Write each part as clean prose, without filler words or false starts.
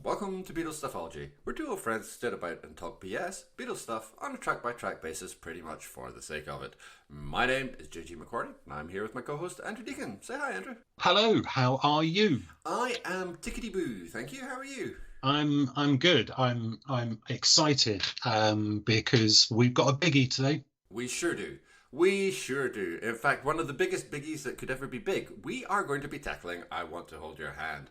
Welcome to Beatles Stuffology. We're two old friends who sit about and talk BS, Beatles stuff, on a track-by-track basis, pretty much for the sake of it. My name is McQuarrie, and I'm here with my co-host, Andrew Deacon. Say hi, Andrew. Hello, how are you? I am tickety-boo, thank you. How are you? I'm good. I'm excited because we've got a biggie today. We sure do. We sure do. In fact, one of the biggest biggies that could ever be big. We are going to be tackling I Want to Hold Your Hand.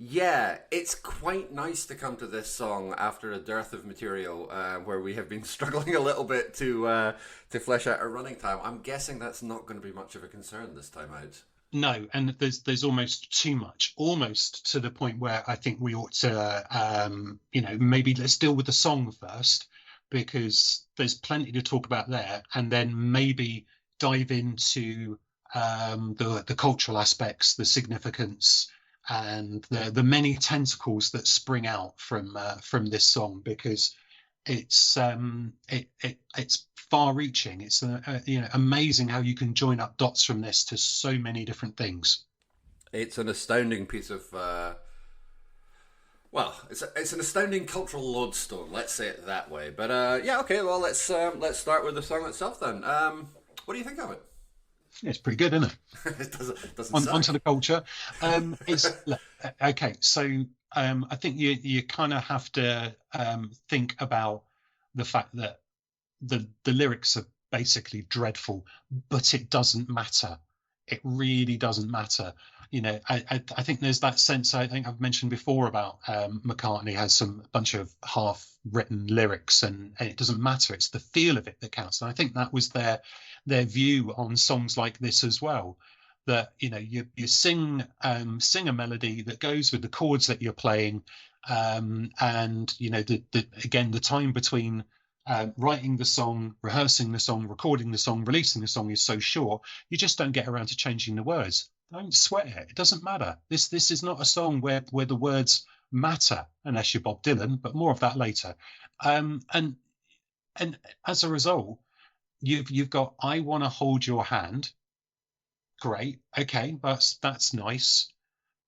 Yeah, it's quite nice to come to this song after a dearth of material where we have been struggling a little bit to flesh out our running time. I'm guessing that's not going to be much of a concern this time out. No, and there's almost too much, almost to the point where I think we ought to maybe let's deal with the song first because there's plenty to talk about there, and then maybe dive into the cultural aspects, the significance, and the many tentacles that spring out from this song because it's far-reaching. It's amazing how you can join up dots from this to so many different things. It's an astounding piece of it's an astounding cultural lodestone. Let's say it that way. But yeah, okay. Well, let's start with the song itself then. What do you think of it? Yeah, it's pretty good, isn't it? It doesn't Onto suck. the culture. It's look, okay. So I think you kind of have to think about the fact that the lyrics are basically dreadful, but it doesn't matter. It really doesn't matter. I think there's that sense. I think I've mentioned before about McCartney has some bunch of half-written lyrics, and it doesn't matter. It's the feel of it that counts. And I think that was their view on songs like this as well. That you sing a melody that goes with the chords that you're playing, and again the time between writing the song, rehearsing the song, recording the song, releasing the song is so short, you just don't get around to changing the words. Don't sweat it. It doesn't matter. This is not a song where the words matter, unless you're Bob Dylan, but more of that later. And as a result, you've got I Want to Hold Your Hand. Great. Okay, that's nice.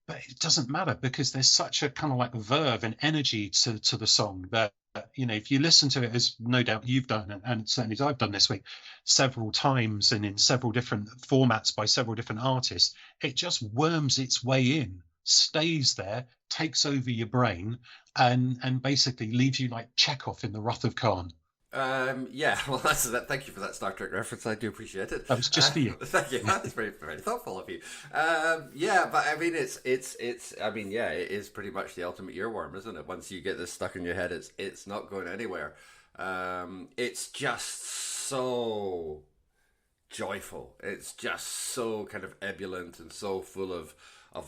But it doesn't matter because there's such a kind of like verve and energy to the song that if you listen to it, as no doubt you've done, and certainly as I've done this week several times and in several different formats by several different artists, it just worms its way in, stays there, takes over your brain, and basically leaves you like Chekhov in the Wrath of Khan. Yeah, well, that's that. Thank you for that Star Trek reference. I do appreciate it. That was just for you. Thank you. That's very, very thoughtful of you. Yeah, but I mean, it's. I mean, yeah, it is pretty much the ultimate earworm, isn't it? Once you get this stuck in your head, it's not going anywhere. It's just so joyful. It's just so kind of ebullient and so full of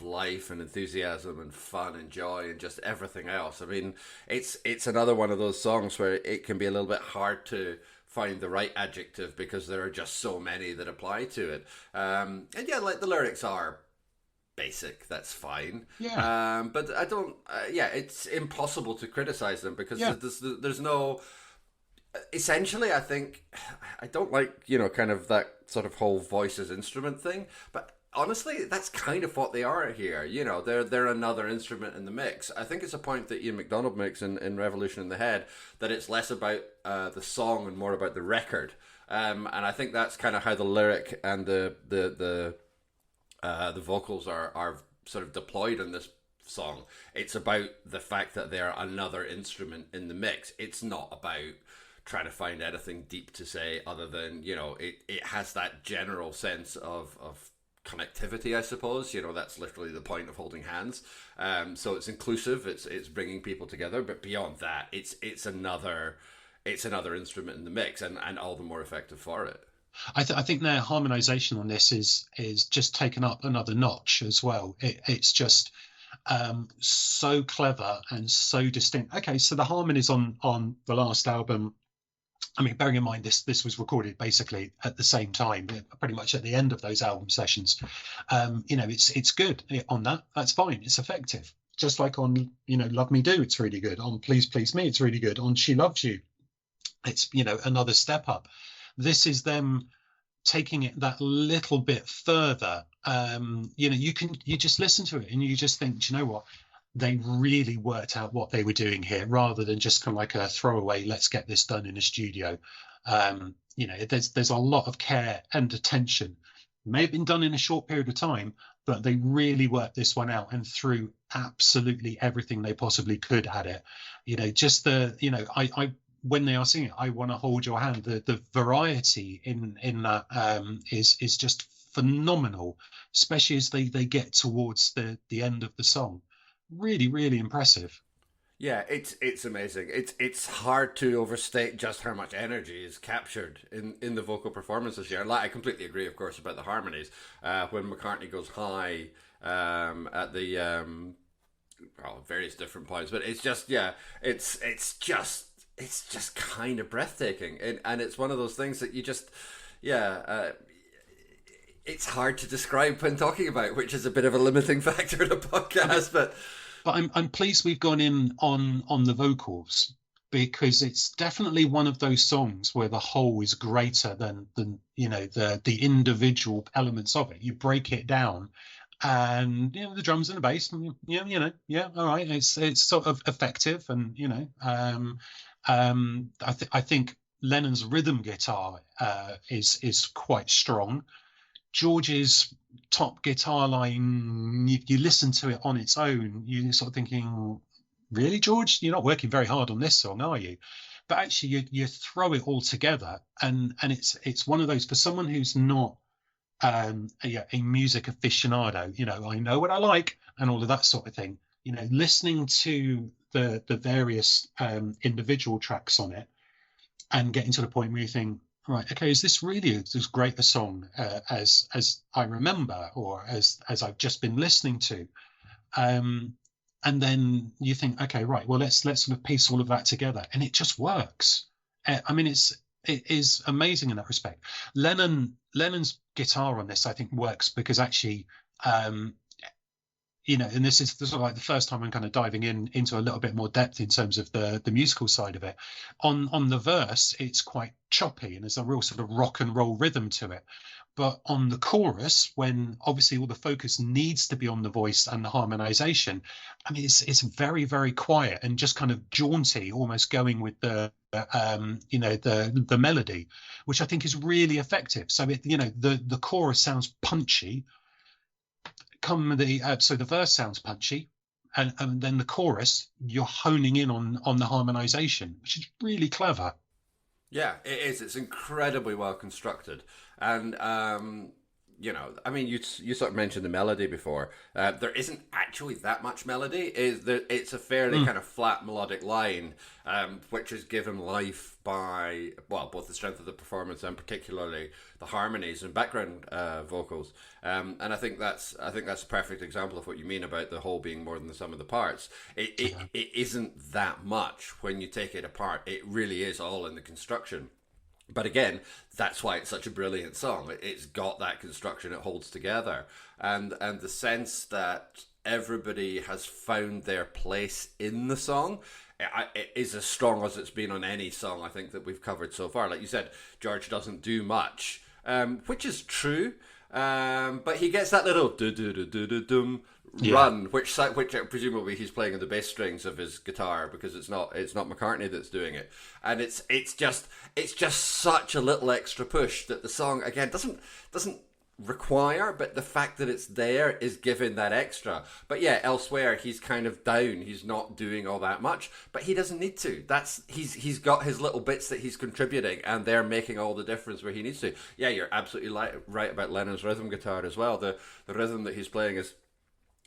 life and enthusiasm and fun and joy and just everything else. I mean, it's another one of those songs where it can be a little bit hard to find the right adjective because there are just so many that apply to it. And yeah, like the lyrics are basic. That's fine. Yeah, But I don't. Yeah, it's impossible to criticize them because yeah. there's no. Essentially, I think I don't like kind of that sort of whole voice as instrument thing, but honestly, that's kind of what they are here. They're another instrument in the mix. I think it's a point that Ian MacDonald makes in Revolution in the Head that it's less about the song and more about the record. And I think that's kind of how the lyric and the vocals are sort of deployed in this song. It's about the fact that they're another instrument in the mix. It's not about trying to find anything deep to say other than it has that general sense of connectivity, I suppose. That's literally the point of holding hands. So it's inclusive. It's bringing people together. But beyond that, it's another instrument in the mix, and all the more effective for it. I think their harmonization on this is just taken up another notch as well. It's just so clever and so distinct. Okay, so the harmonies on the last album. I mean, bearing in mind this was recorded basically at the same time, pretty much at the end of those album sessions. It's good on that. That's fine. It's effective. Just like on Love Me Do, it's really good. On Please Please Me, it's really good. On She Loves You, it's another step up. This is them taking it that little bit further. You just listen to it and you just think, do you know what? they really worked out what they were doing here, rather than just kind of like a throwaway, let's get this done in a studio. There's a lot of care and attention. It may have been done in a short period of time, but they really worked this one out and threw absolutely everything they possibly could at it. Just I when they are singing I Want to Hold Your Hand, the variety in that is just phenomenal, especially as they get towards the end of the song. Really, really impressive. Yeah, it's amazing. It's hard to overstate just how much energy is captured in the vocal performances here. Like, I completely agree, of course, about the harmonies. When McCartney goes high at the various different points, but it's just it's just kind of breathtaking, and it's one of those things that you just it's hard to describe when talking about, which is a bit of a limiting factor in a podcast, but. But I'm pleased we've gone in on the vocals, because it's definitely one of those songs where the whole is greater than the individual elements of it. You break it down, and the drums and the bass, all right, it's sort of effective, and I think Lennon's rhythm guitar is quite strong. George's top guitar line, you listen to it on its own, you're sort of thinking, really, George, you're not working very hard on this song, are you? But actually, you throw it all together, and it's one of those, for someone who's not a music aficionado, I know what I like and all of that sort of thing. Listening to the various individual tracks on it, and getting to the point where you think, right, okay, is this really as great a song as I remember, or as I've just been listening to? And then you think, okay, right, well, let's sort of piece all of that together, and it just works. I mean, it is amazing in that respect. Lennon's guitar on this, I think, works because actually, and this is sort of like the first time I'm kind of diving into a little bit more depth in terms of the musical side of it. On the verse, it's quite choppy, and there's a real sort of rock and roll rhythm to it. But on the chorus, when obviously all the focus needs to be on the voice and the harmonization, I mean, it's very, very quiet and just kind of jaunty, almost going with the melody, which I think is really effective. So the chorus sounds punchy. So the verse sounds punchy, and then the chorus, you're honing in on the harmonization, which is really clever. Yeah, it is. It's incredibly well constructed, and I mean, you sort of mentioned the melody before. There isn't actually that much melody. It's a fairly kind of flat melodic line, which is given life by, well, both the strength of the performance and particularly the harmonies and background vocals. And I think that's a perfect example of what you mean about the whole being more than the sum of the parts. It isn't that much when you take it apart. It really is all in the construction. But again, that's why it's such a brilliant song. It's got that construction, it holds together, and the sense that everybody has found their place in the song. It is as strong as it's been on any song I think that we've covered so far. Like you said, George doesn't do much, which is true, but he gets that little do-do-do-do-do-dum run, which presumably he's playing on the bass strings of his guitar, because it's not McCartney that's doing it, and it's just such a little extra push that the song again doesn't require, but the fact that it's there is giving that extra. But yeah, elsewhere he's kind of down. He's not doing all that much, but he doesn't need to. He's got his little bits that he's contributing, and they're making all the difference where he needs to. Yeah, you're absolutely right about Lennon's rhythm guitar as well. The rhythm that he's playing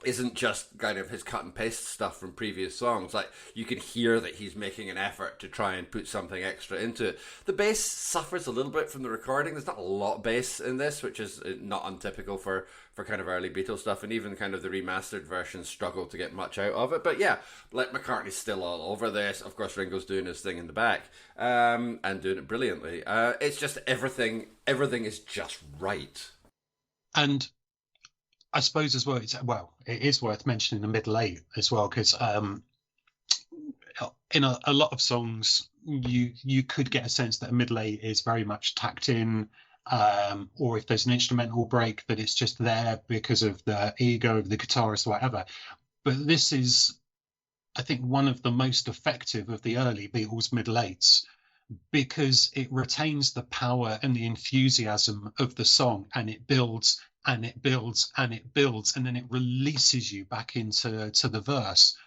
isn't just kind of his cut and paste stuff from previous songs. Like, you can hear that he's making an effort to try and put something extra into it. The bass suffers a little bit from the recording. There's not a lot of bass in this, which is not untypical for kind of early Beatles stuff, and even kind of the remastered versions struggle to get much out of it. But yeah, like, McCartney's still all over this. Of course, Ringo's doing his thing in the back, and doing it brilliantly. It's just everything is just right. And I suppose as well, it is worth mentioning the middle eight as well, because in a lot of songs, you could get a sense that a middle eight is very much tacked in, or if there's an instrumental break, that it's just there because of the ego of the guitarist or whatever. But this is, I think, one of the most effective of the early Beatles middle eights, because it retains the power and the enthusiasm of the song, and it builds and it builds and it builds, and then it releases you back into the verse.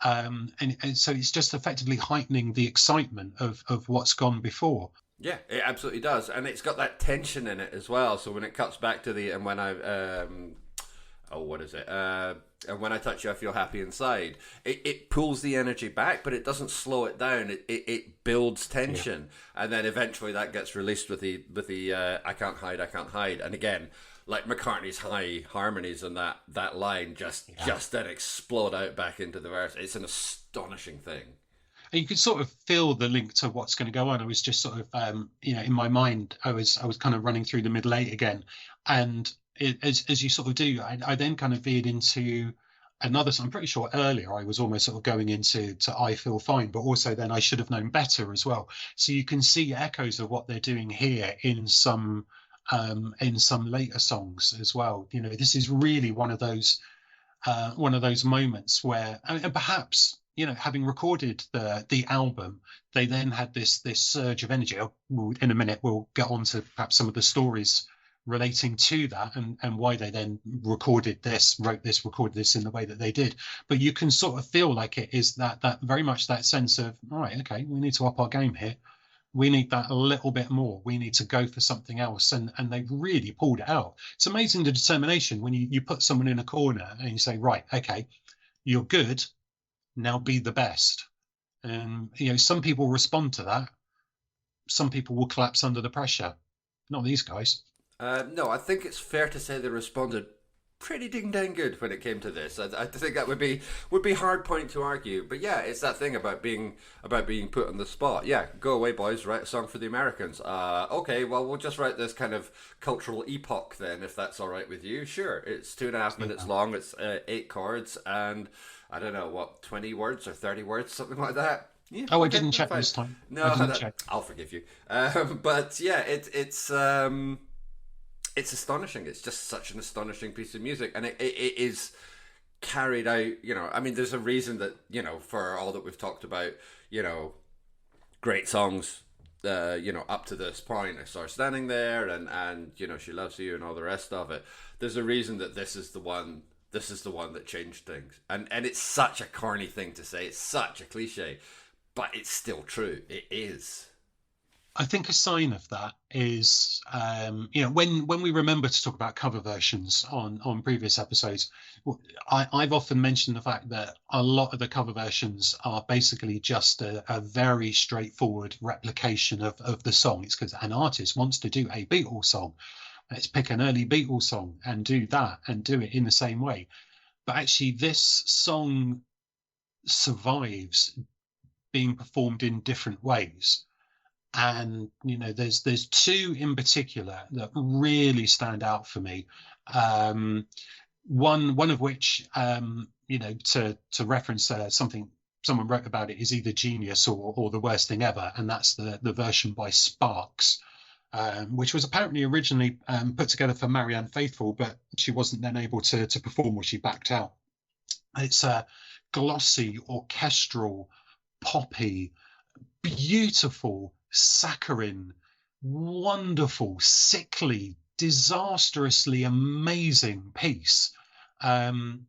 And so it's just effectively heightening the excitement of what's gone before. Yeah, it absolutely does, and it's got that tension in it as well. So when it cuts back to the and when I oh, what is it? And when I touch you, I feel happy inside. It pulls the energy back, but it doesn't slow it down. It builds tension, and then eventually that gets released with the I can't hide, I can't hide. And again, like McCartney's high harmonies and that line just then explode out back into the verse. It's an astonishing thing. And you can sort of feel the link to what's going to go on. I was just sort of, in my mind, I was kind of running through the middle eight again, and as you sort of do, I then kind of veered into another. So I'm pretty sure earlier I was almost sort of going into I Feel Fine, but also then I Should Have Known Better as well. So you can see echoes of what they're doing here in some later songs as well. This is really one of those moments where, and perhaps, having recorded the album, they then had this surge of energy. In a minute, we'll get on to perhaps some of the stories relating to that, and why they then recorded this in the way that they did. But you can sort of feel like it is that very much that sense of, all right, okay, we need to up our game here. We need that a little bit more. We need to go for something else. And they've really pulled it out. It's amazing the determination when you put someone in a corner and you say, right, okay, you're good, now be the best. And, some people respond to that. Some people will collapse under the pressure. Not these guys. No, I think it's fair to say they responded pretty ding dang good when it came to this. I think that would be hard point to argue. But yeah, it's that thing about being put on the spot. Yeah, go away, boys. Write a song for the Americans. Okay, well, we'll just write this kind of cultural epoch then, if that's all right with you. Sure, it's 2.5 minutes long. It's 8 chords, and I don't know what, 20 words or 30 words, something like that. Yeah, I didn't check this time. No, I'll forgive you. But yeah, it's astonishing. It's just such an astonishing piece of music, and it is carried out. I mean, there's a reason that for all that we've talked about, great songs, up to this point. I Saw Her Standing There, and She Loves You, and all the rest of it. There's a reason that this is the one. This is the one that changed things, and it's such a corny thing to say. It's such a cliche, but it's still true. It is. I think a sign of that is, when we remember to talk about cover versions on previous episodes, I've often mentioned the fact that a lot of the cover versions are basically just a very straightforward replication of the song. It's because an artist wants to do a Beatles song. Let's pick an early Beatles song and do that and do it in the same way. But actually, this song survives being performed in different ways. And there's two in particular that really stand out for me. One of which, to reference something someone wrote about it, is either genius or the worst thing ever, and that's the version by Sparks, which was apparently originally put together for Marianne Faithfull, but she wasn't then able to perform, or she backed out. It's a glossy, orchestral, poppy, beautiful, saccharine, wonderful, sickly, disastrously amazing piece. And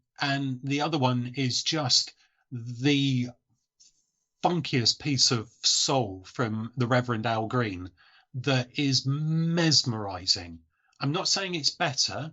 the other one is just the funkiest piece of soul from the Reverend Al Green that is mesmerizing. I'm not saying it's better.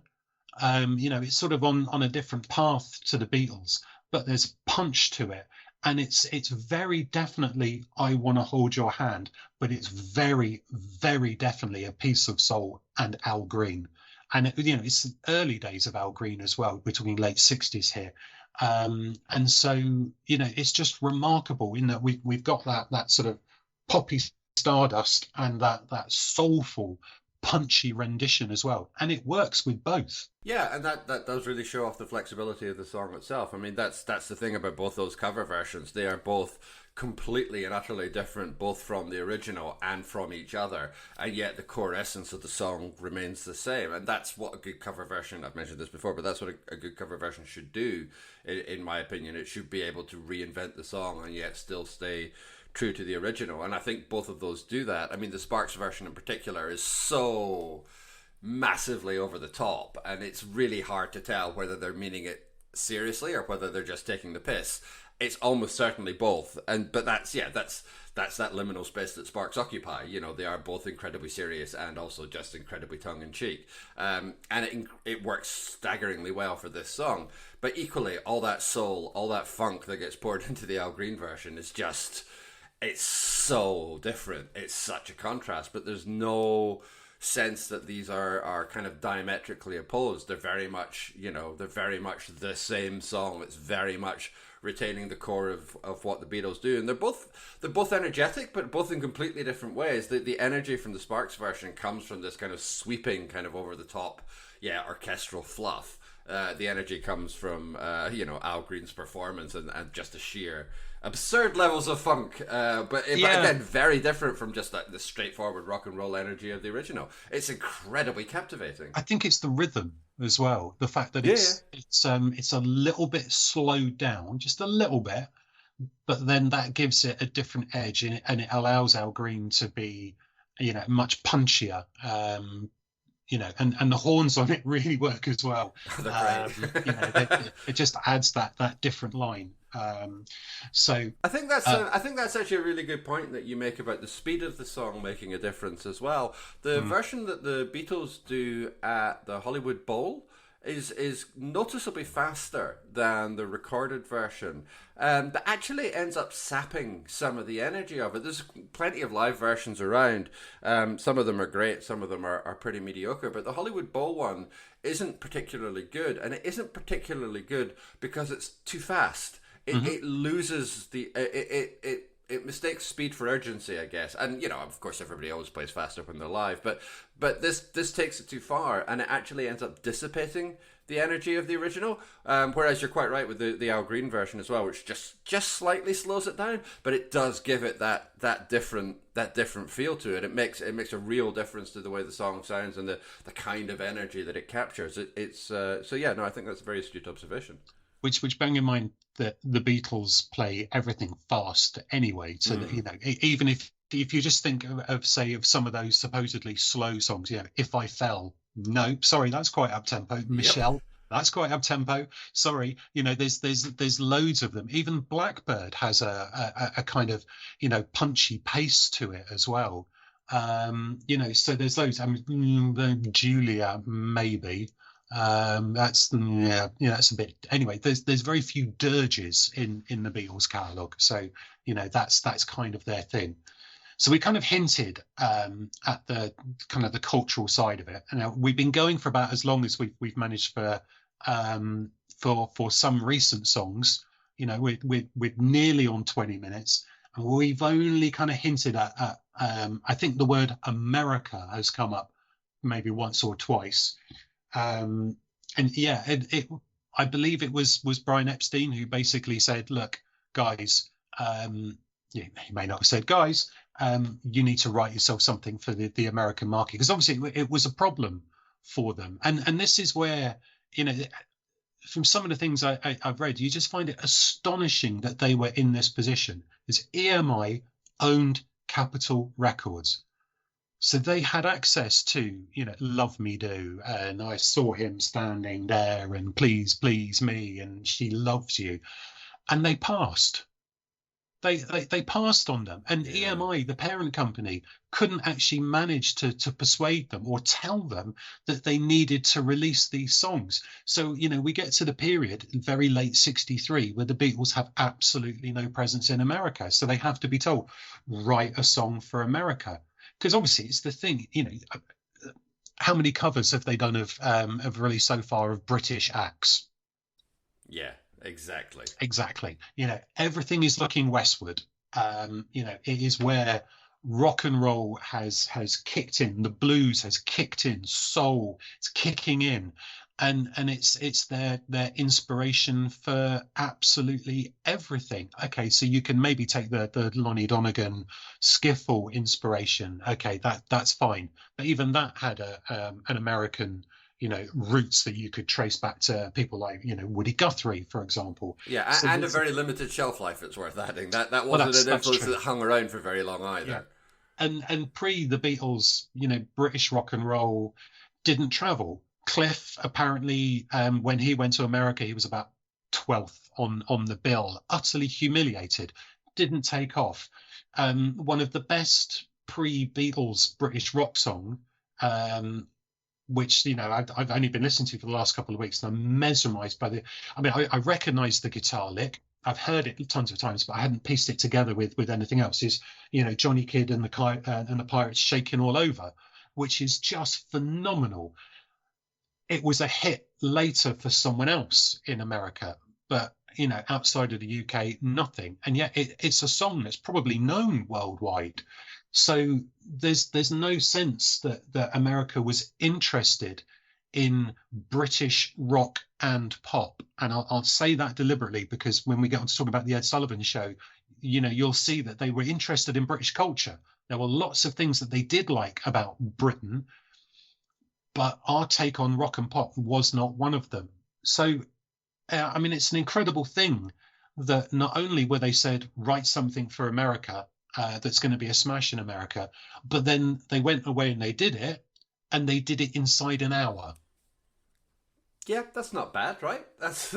It's sort of on a different path to the Beatles, but there's punch to it. And it's very definitely I Want to Hold Your Hand, but it's very, very definitely a piece of soul and Al Green. And it's early days of Al Green as well. We're talking late 60s here. And so, it's just remarkable in that we've got that sort of poppy stardust and that soulful, punchy rendition as well, and it works with both. Yeah, and that does really show off the flexibility of the song itself. I mean, that's the thing about both those cover versions. They are both completely and utterly different, both from the original and from each other, and yet the core essence of the song remains the same. And that's what a good cover version, I've mentioned this before, but that's what a good cover version should do, in my opinion. It should be able to reinvent the song and yet still stay true to the original. And I think both of those do that. I mean, the Sparks version in particular is so massively over the top, and it's really hard to tell whether they're meaning it seriously or whether they're just taking the piss. It's almost certainly both, but that's that liminal space that Sparks occupy. You know, they are both incredibly serious and also just incredibly tongue-in-cheek, and it works staggeringly well for this song. But equally, all that soul, all that funk that gets poured into the Al Green version is just, it's so different. It's such a contrast, but there's no sense that these are kind of diametrically opposed. They're very much, they're very much the same song. It's very much retaining the core of what the Beatles do, and they're both energetic, but both in completely different ways. The energy from the Sparks version comes from this kind of sweeping, kind of over the top, orchestral fluff. The energy comes from Al Green's performance and just a sheer absurd levels of funk, but again, very different from just the straightforward rock and roll energy of the original. It's incredibly captivating. I think it's the rhythm as well. The fact that it's a little bit slowed down, just a little bit, but then that gives it a different edge, and it allows Al Green to be, much punchier. And the horns on it really work as well. It just adds that different line. So I think that's actually a really good point that you make about the speed of the song making a difference as well. The version that the Beatles do at the Hollywood Bowl is noticeably faster than the recorded version, that actually ends up sapping some of the energy of it. There's plenty of live versions around. Some of them are great, some of them are pretty mediocre, but the Hollywood Bowl one isn't particularly good, and it isn't particularly good because it's too fast. It loses it mistakes speed for urgency, I guess. And of course, everybody always plays faster when they're live, but this takes it too far, and it actually ends up dissipating the energy of the original. Whereas you're quite right with the Al Green version as well, which just slightly slows it down, but it does give it that different feel to it. It makes a real difference to the way the song sounds and the kind of energy that it captures. I think that's a very astute observation. Which bearing in mind that the Beatles play everything fast anyway, so that even if you just think of some of those supposedly slow songs, If I Fell, no, sorry, that's quite up tempo. Michelle, that's quite up tempo. Sorry, there's loads of them. Even Blackbird has a kind of punchy pace to it as well. So there's loads. I mean, Julia maybe. That's a bit. Anyway, there's very few dirges in the Beatles catalogue, so that's kind of their thing. So we kind of hinted at the kind of the cultural side of it. Now we've been going for about as long as we've managed for some recent songs. We're nearly on 20 minutes, and we've only kind of hinted at I think the word America has come up maybe once or twice. I believe it was Brian Epstein who basically said, look, guys, he may not have said, guys, you need to write yourself something for the American market, because obviously it was a problem for them. And this is where, from some of the things I've read, you just find it astonishing that they were in this position. Is EMI owned Capitol Records. So they had access to, Love Me Do, and I saw him standing there, and Please, Please Me, and She Loves You. And they passed. They passed on them. And EMI, the parent company, couldn't actually manage to persuade them or tell them that they needed to release these songs. So, we get to the period, very late 63, where the Beatles have absolutely no presence in America. So they have to be told, write a song for America. Because obviously it's the thing, how many covers have they done of released so far of British acts? Yeah, exactly. Everything is looking westward. It is where rock and roll has kicked in, the blues has kicked in, soul, it's kicking in, and it's their inspiration for absolutely everything. Okay, so you can maybe take the Lonnie Donegan skiffle inspiration. Okay, that's fine, but even that had an American, roots that you could trace back to people like, Woody Guthrie, for example. Yeah, So and a there's, very limited shelf life. It's worth adding that well, wasn't that's an that's influence true. that hung around for very long Yeah. either. And pre the Beatles, British rock and roll didn't travel. Cliff apparently, when he went to America, he was about 12th on the bill, utterly humiliated, didn't take off. One of the best pre-Beatles British rock song, which I've only been listening to for the last couple of weeks, and I'm mesmerized by the. I mean, I recognize the guitar lick. I've heard it tons of times, but I hadn't pieced it together with anything else. Is Johnny Kidd and the Pirates shaking all over, which is just phenomenal. It was a hit later for someone else in America, but outside of the UK, nothing. And yet it's a song that's probably known worldwide. So there's no sense that America was interested in British rock and pop. And I'll say that deliberately, because when we get on to talk about the Ed Sullivan show, you'll see that they were interested in British culture. There were lots of things that they did like about Britain, but our take on rock and pop was not one of them. So, I mean, it's an incredible thing that not only were they said, write something for America that's going to be a smash in America, but then they went away and they did it, and they did it inside an hour. Yeah, that's not bad, right? That's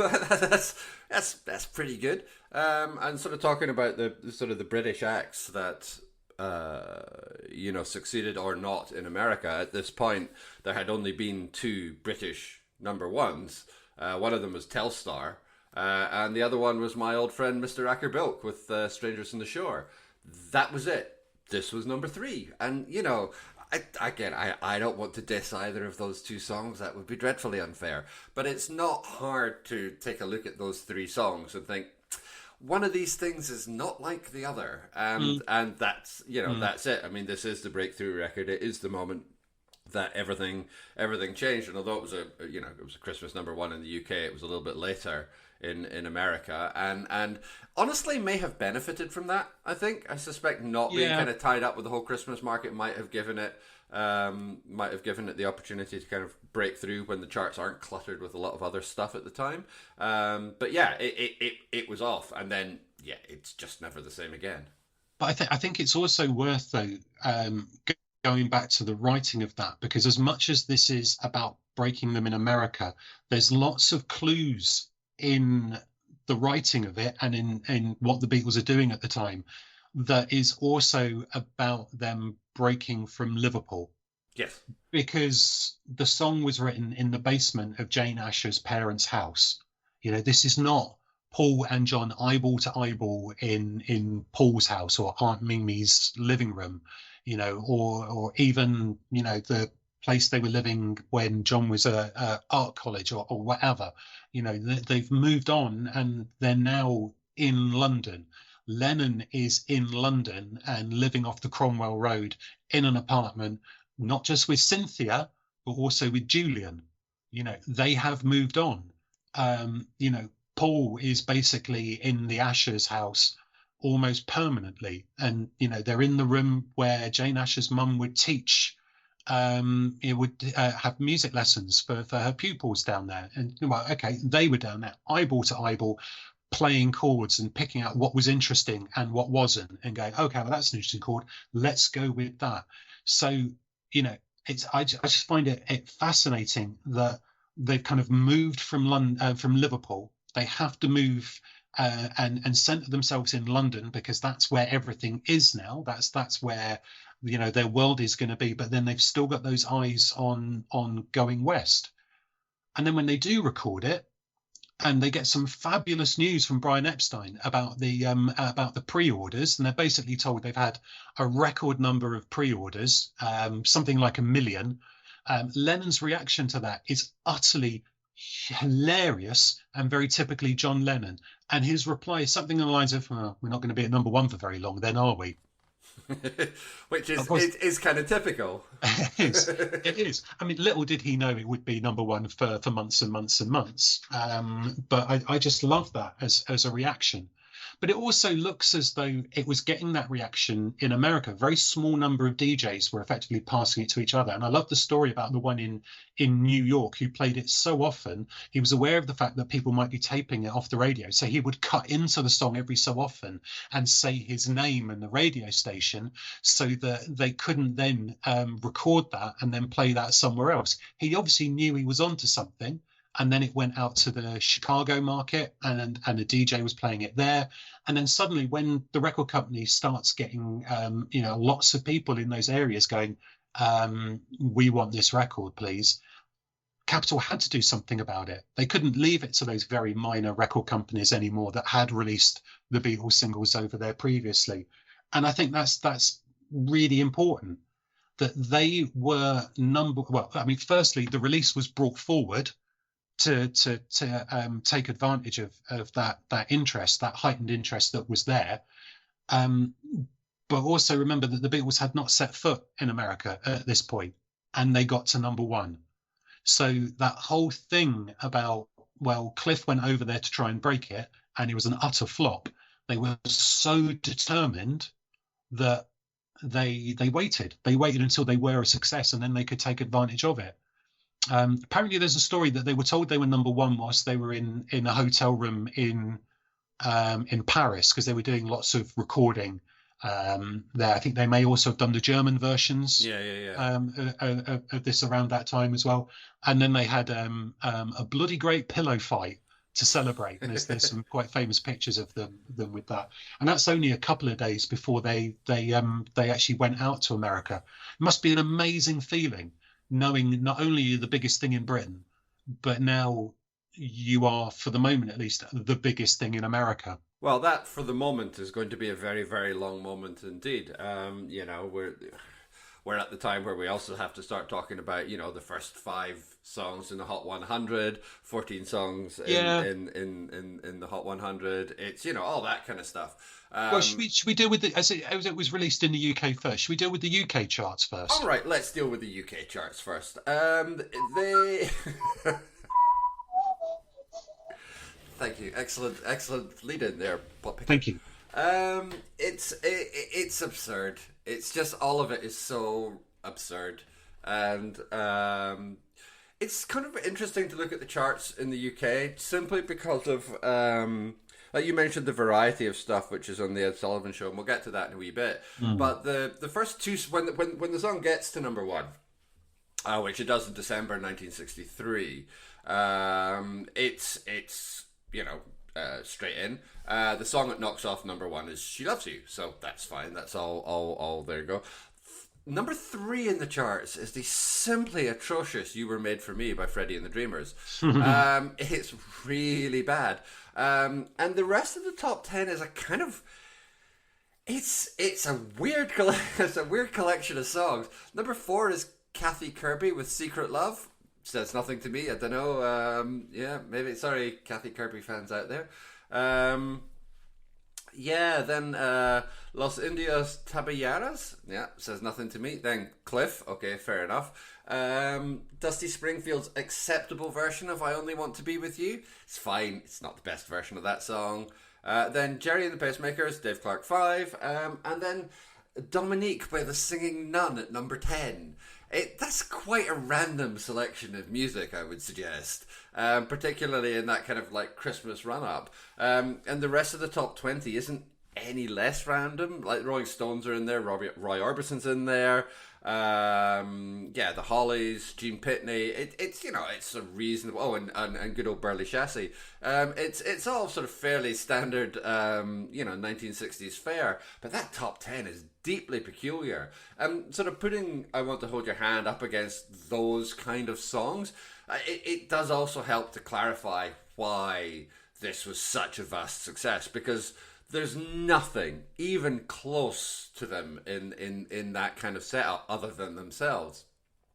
pretty good. And sort of talking about the sort of the British acts that succeeded or not in America. At this point, there had only been two British number ones. One of them was Telstar, and the other one was my old friend Mr. Acker-Bilk with Strangers on the Shore. That was it. This was number three, and I don't want to diss either of those two songs. That would be dreadfully unfair. But it's not hard to take a look at those three songs and think one of these things is not like the other, and that's that's it. I mean, this is the breakthrough record. It is the moment that everything changed. And although it was it was a Christmas number one in the UK, it was a little bit later in America, and honestly may have benefited from that. I suspect not being kind of tied up with the whole Christmas market might have given it the opportunity to kind of break through when the charts aren't cluttered with a lot of other stuff at the time. But yeah, it was off, and then it's just never the same again. But I think it's also worth, though, going back to the writing of that, because as much as this is about breaking them in America, there's lots of clues in the writing of it and in what the Beatles are doing at the time that is also about them breaking from Liverpool. Yes. Because the song was written in the basement of Jane Asher's parents' house. This is not Paul and John eyeball to eyeball in Paul's house or Aunt Mimi's living room, or even, the place they were living when John was a art college or whatever. They've moved on and they're now in London. Lennon is in London and living off the Cromwell Road in an apartment, not just with Cynthia, but also with Julian. They have moved on. Paul is basically in the Asher's house almost permanently. And, they're in the room where Jane Asher's mum would teach, it would have music lessons for her pupils down there. And, okay, they were down there, eyeball to eyeball, playing chords and picking out what was interesting and what wasn't, and going, okay, well, that's an interesting chord. Let's go with that. So, I just find it fascinating that they've kind of moved from London, from Liverpool. They have to move and center themselves in London because that's where everything is now. That's where their world is going to be. But then they've still got those eyes on going west. And then when they do record it, and they get some fabulous news from Brian Epstein about the pre-orders, and they're basically told they've had a record number of pre-orders, something like 1 million. Lennon's reaction to that is utterly hilarious and very typically John Lennon. And his reply is something along the lines of, "We're not going to be at number one for very long, then, are we?" Which is Of course, is kind of typical. it is. It is. I mean, little did he know it would be number one for months and months and months. But I just love that as a reaction. But it also looks as though it was getting that reaction in America. A very small number of DJs were effectively passing it to each other. And I love the story about the one in New York who played it so often. He was aware of the fact that people might be taping it off the radio. So he would cut into the song every so often and say his name and the radio station so that they couldn't then record that and then play that somewhere else. He obviously knew he was onto something. And then it went out to the Chicago market, and the DJ was playing it there. And then suddenly, when the record company starts getting, lots of people in those areas going, "We want this record, please," Capitol had to do something about it. They couldn't leave it to those very minor record companies anymore that had released the Beatles singles over there previously. And I think that's really important that they were well. I mean, firstly, the release was brought forward to take advantage of that interest, that heightened interest that was there. But also remember that the Beatles had not set foot in America at this point, and they got to number one. So that whole thing about, well, Cliff went over there to try and break it, and it was an utter flop. They were so determined that they waited. They waited until they were a success, and then they could take advantage of it. Apparently, there's a story that they were told they were number one whilst they were in a hotel room in Paris, because they were doing lots of recording there. I think they may also have done the German versions of this around that time as well. And then they had a bloody great pillow fight to celebrate. And there's some quite famous pictures of them with that. And that's only a couple of days before they actually went out to America. It must be an amazing feeling, knowing not only you're the biggest thing in Britain, but now you are, for the moment at least, the biggest thing in America. Well, that for the moment is going to be a very, very long moment indeed. We're at the time where we also have to start talking about, the first 5 songs in the Hot 100, 14 songs in the Hot 100. It's, all that kind of stuff. Well, should we deal with as it was released in the UK first? Should we deal with the UK charts first? All right, let's deal with the UK charts first. They. Thank you. Excellent lead in there, Poppy. Thank you. It's absurd. It's just all of it is so absurd, and it's kind of interesting to look at the charts in the UK simply because of like you mentioned the variety of stuff which is on the Ed Sullivan Show, and we'll get to that in a wee bit. But the first two, when the song gets to number one, which it does in December 1963, it's straight in. The song that knocks off number one is "She Loves You," so that's fine. That's all. There you go. Number 3 in the charts is the simply atrocious "You Were Made for Me" by Freddie and the Dreamers. It's really bad. And the rest of the top 10 is a kind of it's a weird collection of songs. Number 4 is Kathy Kirby with "Secret Love." Says nothing to me. I don't know. Maybe. Sorry, Kathy Kirby fans out there. Then Los Indios Tabayaras. Yeah, says nothing to me. Then Cliff. Okay, fair enough. Dusty Springfield's acceptable version of "I Only Want to Be With You." It's fine. It's not the best version of that song. Then Jerry and the Pacemakers, Dave Clark 5. And then Dominique by the Singing Nun at number 10. That's quite a random selection of music, I would suggest, particularly in that kind of like Christmas run-up. And the rest of the top 20 isn't any less random. Like Rolling Stones are in there, Roy Orbison's in there, the Hollies, Gene Pitney. It's a reasonable. Oh, and good old Burley Chassis. It's all sort of fairly standard, 1960s fare. But that top 10 is deeply peculiar. Sort of putting "I Want to Hold Your Hand" up against those kind of songs, it does also help to clarify why this was such a vast success, because there's nothing even close to them in that kind of setup other than themselves.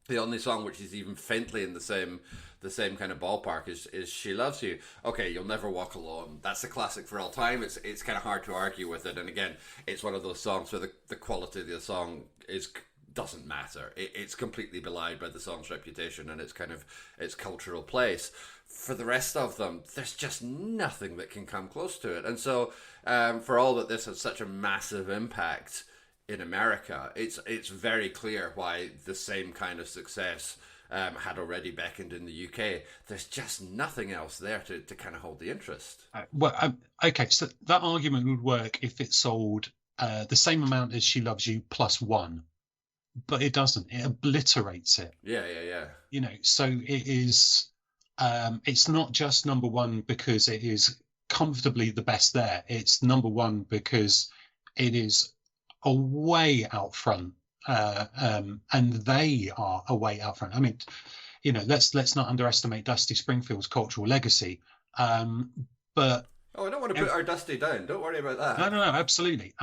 The only song which is even faintly in the the same kind of ballpark is She Loves You. Okay, You'll Never Walk Alone. That's a classic for all time. It's kind of hard to argue with it. And again, it's one of those songs where the quality of the song doesn't matter. It's completely belied by the song's reputation and its cultural place. For the rest of them, there's just nothing that can come close to it. And so, for all that this has such a massive impact in America, it's very clear why the same kind of success had already beckoned in the UK. There's just nothing else there to kind of hold the interest. Okay, so that argument would work if it sold the same amount as She Loves You plus one, but it doesn't. It obliterates it. Yeah. You know, so it is. It's not just number one because it is comfortably the best there. It's number one because it is a way out front, and they are a way out front. I mean, you know, let's not underestimate Dusty Springfield's cultural legacy. But I don't want to put our Dusty down. Don't worry about that. No, absolutely.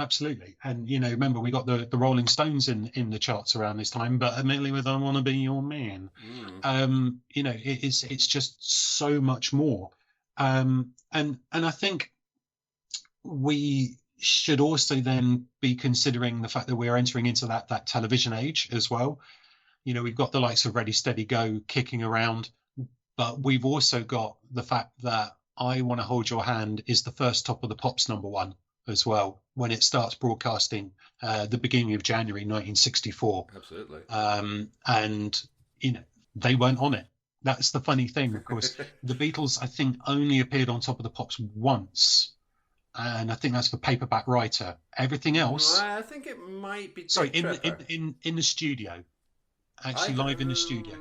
And you know, remember we got the Rolling Stones in the charts around this time, but admittedly with "I Want to Be Your Man." You know, it's just so much more. And I think we should also then be considering the fact that we're entering into that television age as well. You know, we've got the likes of Ready Steady Go kicking around, but we've also got the fact that I Want to Hold Your Hand is the first Top of the Pops number one as well, when it starts broadcasting the beginning of January 1964. Absolutely. And, you know, they weren't on it. That's the funny thing. Of course, the Beatles, I think, only appeared on Top of the Pops once. And I think that's for Paperback Writer. Everything else... I think it might be... Sorry, in the studio. Actually, live in the studio.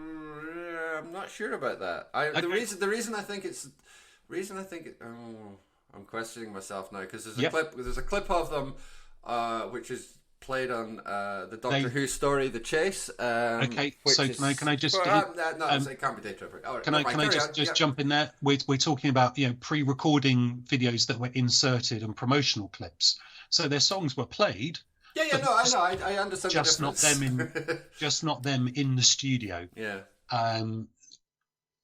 I'm not sure about that. Okay. The reason I think it's... I'm questioning myself now because there's a clip of them which is played on the Doctor Who story The Chase. Okay, so can I just it can't be Day Tripper. Right, can I just jump in there? We're talking about, you know, pre-recording videos that were inserted and promotional clips. So their songs were played. I know. I understand. Just not them in the studio. Yeah.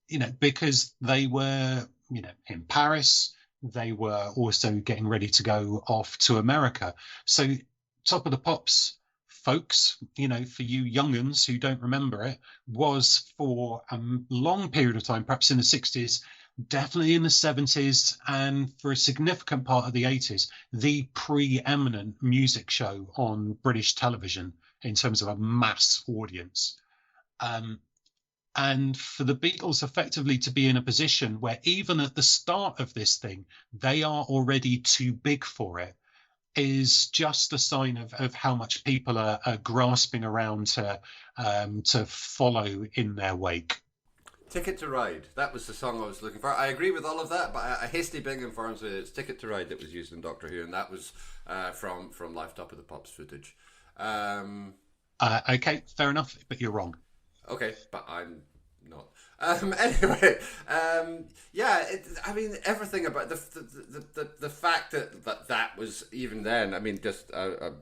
You know, because they were, you know, in Paris. They were also getting ready to go off to America. So Top of the Pops, folks, you know, for you young'uns who don't remember it, was for a long period of time, perhaps in the 60s, definitely in the 70s, and for a significant part of the 80s, the preeminent music show on British television in terms of a mass audience. And for the Beatles effectively to be in a position where even at the start of this thing, they are already too big for it, is just a sign of how much people are grasping around to follow in their wake. Ticket to Ride. That was the song I was looking for. I agree with all of that, but a hasty bing informs me that it's Ticket to Ride that was used in Doctor Who, and that was from live Top of the Pops footage. Okay, fair enough, but you're wrong. Okay, but I'm not. Anyway, I mean, everything about the fact that was even then. I mean, just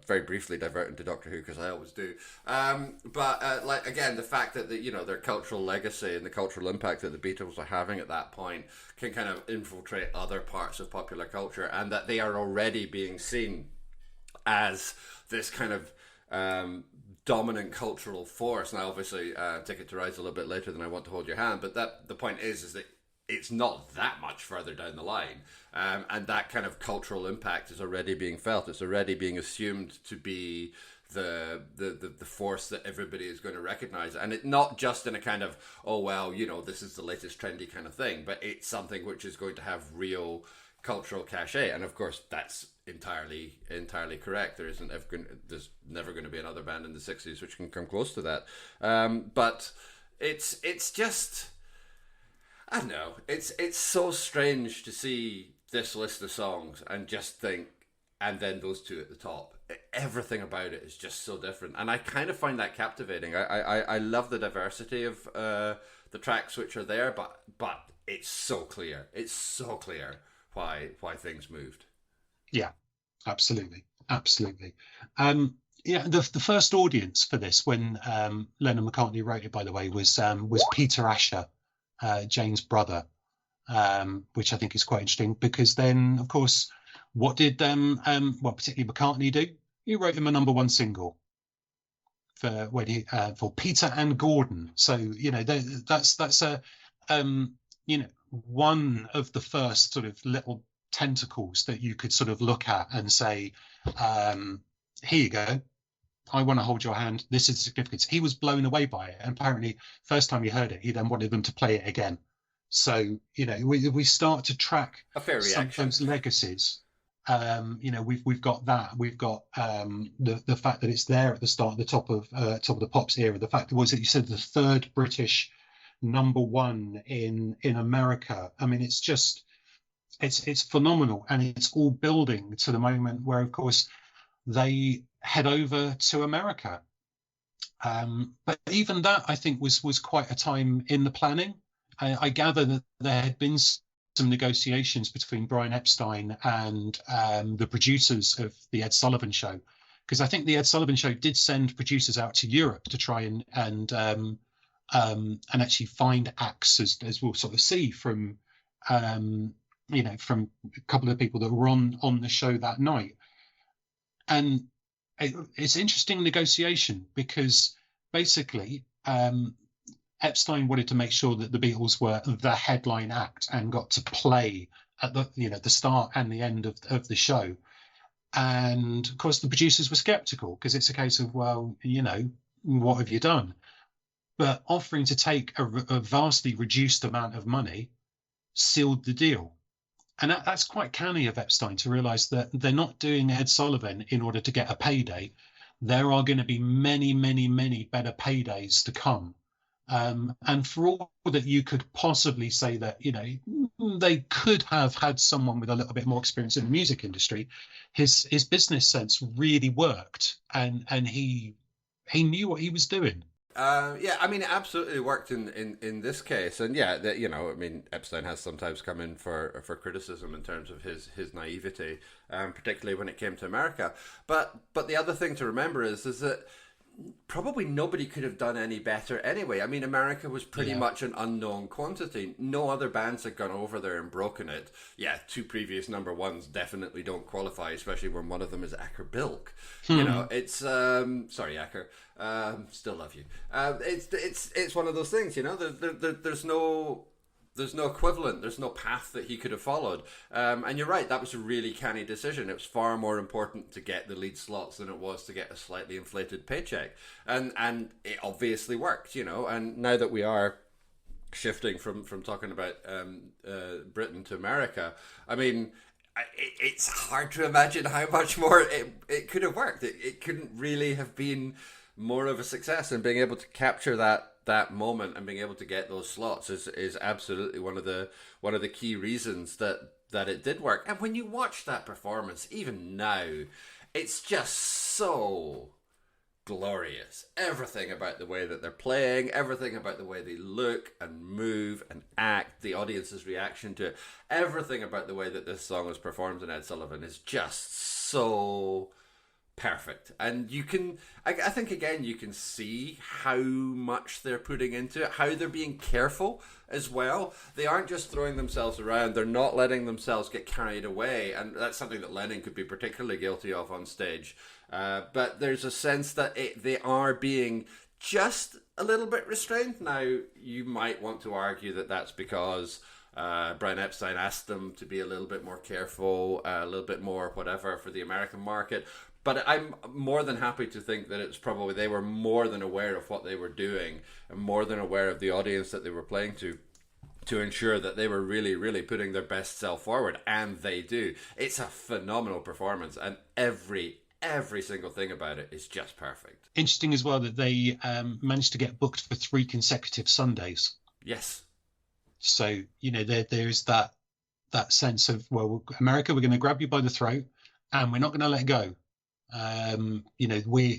very briefly diverting to Doctor Who because I always do. But like again, the fact that their cultural legacy and the cultural impact that the Beatles are having at that point can kind of infiltrate other parts of popular culture, and that they are already being seen as this kind of dominant cultural force. Now, obviously, Ticket to Ride's a little bit later than I Want to Hold Your Hand, but the point is that it's not that much further down the line, and that kind of cultural impact is already being felt. It's already being assumed to be the force that everybody is going to recognize, and it not just in a kind of this is the latest trendy kind of thing, but it's something which is going to have real cultural cachet. And of course, that's entirely correct. There's never going to be another band in the 60s which can come close to that. But it's just, I don't know, it's so strange to see this list of songs and just think, and then those two at the top. Everything about it is just so different, and I kind of find that captivating. I love the diversity of the tracks which are there, but it's so clear. It's so clear why things moved. Yeah, absolutely. The first audience for this, when Lennon McCartney wrote it, by the way, was Peter Asher, Jane's brother, which I think is quite interesting, because then, of course, what did well, particularly McCartney do? He wrote him a #1 single for Peter and Gordon. So that's a one of the first sort of little tentacles that you could sort of look at and say, here you go. I want to hold your hand. This is the significance. He was blown away by it, and apparently, first time he heard it, he then wanted them to play it again. So we start to track A fair some of reaction. those legacies. We've got that. We've got the fact that it's there at the start, the top of the Pops era. The fact that you said the third British #1 in America. I mean, it's just it's phenomenal, and it's all building to the moment where, of course, they head over to America. But even that, I think, was quite a time in the planning. I gather that there had been some negotiations between Brian Epstein and the producers of the Ed Sullivan Show, because I think the Ed Sullivan Show did send producers out to Europe to try and actually find acts, as we'll sort of see from from a couple of people that were on the show that night. And it's interesting negotiation, because basically Epstein wanted to make sure that the Beatles were the headline act and got to play at the start and the end of the show. And of course the producers were skeptical, because it's a case of, well, what have you done? But offering to take a vastly reduced amount of money sealed the deal. And that's quite canny of Epstein to realise that they're not doing Ed Sullivan in order to get a payday. There are going to be many, many, many better paydays to come. And for all that you could possibly say that, they could have had someone with a little bit more experience in the music industry, his business sense really worked, and he knew what he was doing. Yeah, I mean, it absolutely worked in this case, and yeah, I mean, Epstein has sometimes come in for criticism in terms of his naivety, particularly when it came to America. But the other thing to remember is that probably nobody could have done any better anyway. I mean, America was pretty much an unknown quantity. No other bands had gone over there and broken it. Yeah, 2 previous #1s definitely don't qualify, especially when one of them is Acker Bilk. It's sorry, Acker. Still love you. It's one of those things. There's no equivalent. There's no path that he could have followed. And you're right, that was a really canny decision. It was far more important to get the lead slots than it was to get a slightly inflated paycheck. And it obviously worked, And now that we are shifting from talking about Britain to America, I mean, it's hard to imagine how much more it could have worked. It couldn't really have been more of a success, and being able to capture that moment and being able to get those slots is absolutely one of the key reasons that it did work. And when you watch that performance, even now, it's just so glorious. Everything about the way that they're playing, everything about the way they look and move and act, the audience's reaction to it, everything about the way that this song is performed in Ed Sullivan is just so perfect. And I think again, you can see how much they're putting into it, how they're being careful as well. They aren't just throwing themselves around, they're not letting themselves get carried away, and that's something that Lennon could be particularly guilty of on stage. But there's a sense that they are being just a little bit restrained. Now, you might want to argue that that's because Brian Epstein asked them to be a little bit more careful, a little bit more whatever for the American market. But I'm more than happy to think that it's probably they were more than aware of what they were doing and more than aware of the audience that they were playing to ensure that they were really, really putting their best self forward. And they do. It's a phenomenal performance, and every single thing about it is just perfect. Interesting as well that they managed to get booked for 3 consecutive Sundays. Yes. So, there's that sense of, well, America, we're going to grab you by the throat and we're not going to let go.